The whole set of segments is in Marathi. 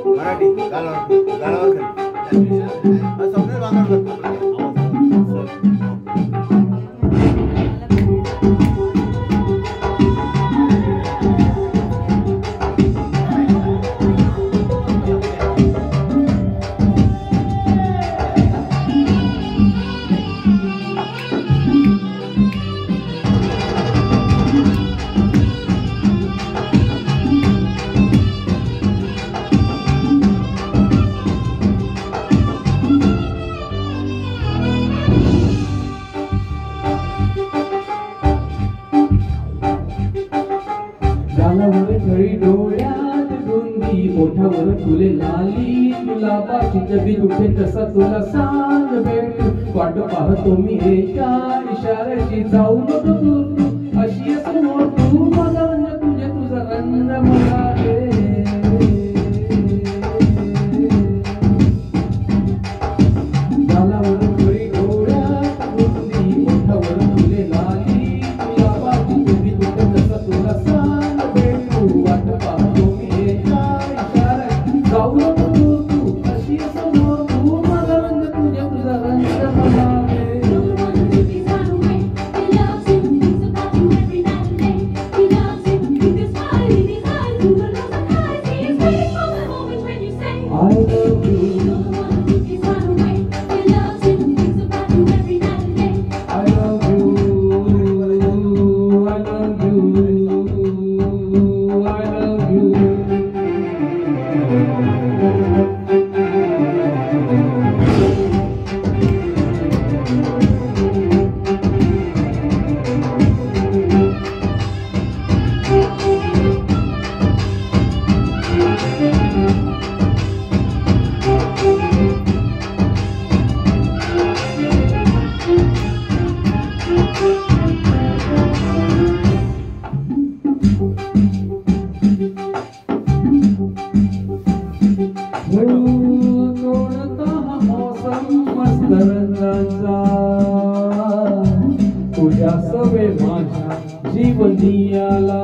मराठी गालावर स्वप्नील बांगरकर ओठावर तुले लाली तुला बाकीच्या बी दुखे तसा तुला सांग भेट वाट पाहतो मी एका इशाऱ्याची जाऊ नको तू अशी समोर तू माझा रंग तुझे तुझा रंग मला गालावर खरी डोळ्यात गुंदी ओठावर तुले लाली तुला बाकीच्या बी दुखे तसा तुला सांग भेट वाट पाहतो मी एका जाऊ नको तू अशी समोर तू माझा रंग तुझ्या तुझा रंग मला तुझ्या सवे माझ्या जीवनियाला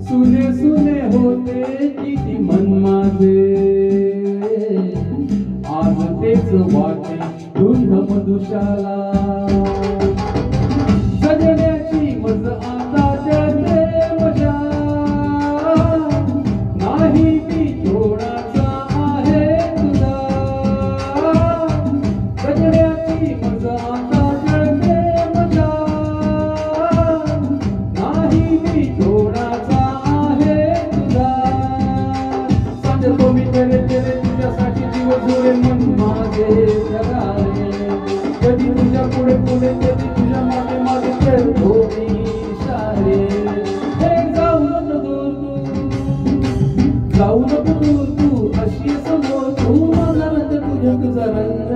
सुने सुने होते किती मन माझे आज तेच वाटे धुंद मधुशाला जगण्याची मज आता जगते मजा नाही मी थोडासा आहे तुझा जगण्याची मज आता जगते मजा नाही मी थोडासा आहे तुझा सांगतो मी तेरे तेरे तुझ्यासाठी जीव जोडे मन माझे जगाले कधी तुझ्या पुढे पुढे कधी तुझ्या मागे मागे खेळतो मी इशारे हे जाऊ नको दूर तू अशी समोर तू माझा रंग तुझ्या तुझा रंग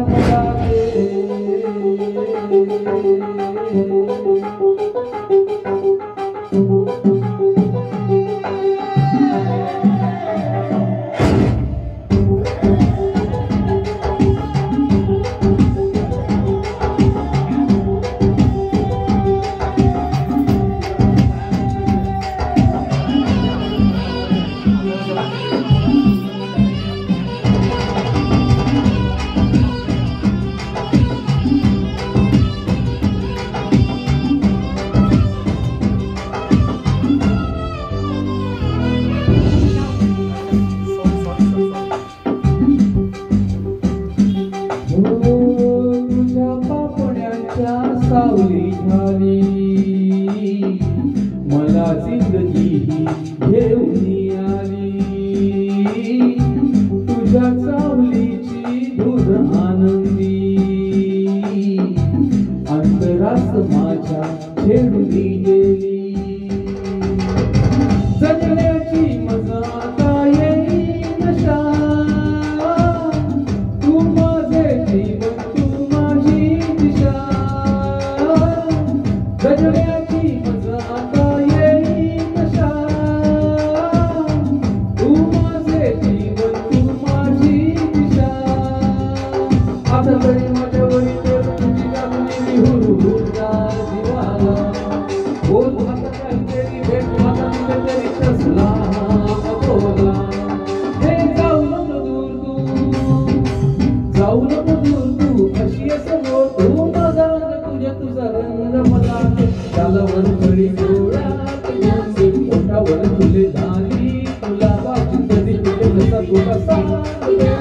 मला सावली झाली मला जिंदगी ही घेऊन आली तुझ्या सावलीची धूर आनंदी अंतरास माझ्या छेडून गेली जगण्याची मजा आता येई नशा तू माझे जीवन तू माझी दिशा जगण्याची मजा आता येई नशा कसला हा बोला हे जाऊ नको दूर तू जाऊ नको दूर तू अशी समोर तू माझा रंग तुझा रंग मला गालावर कडी डोळ्यात ओठावर तुले झाली तुला वाचून कधी तुझे कसा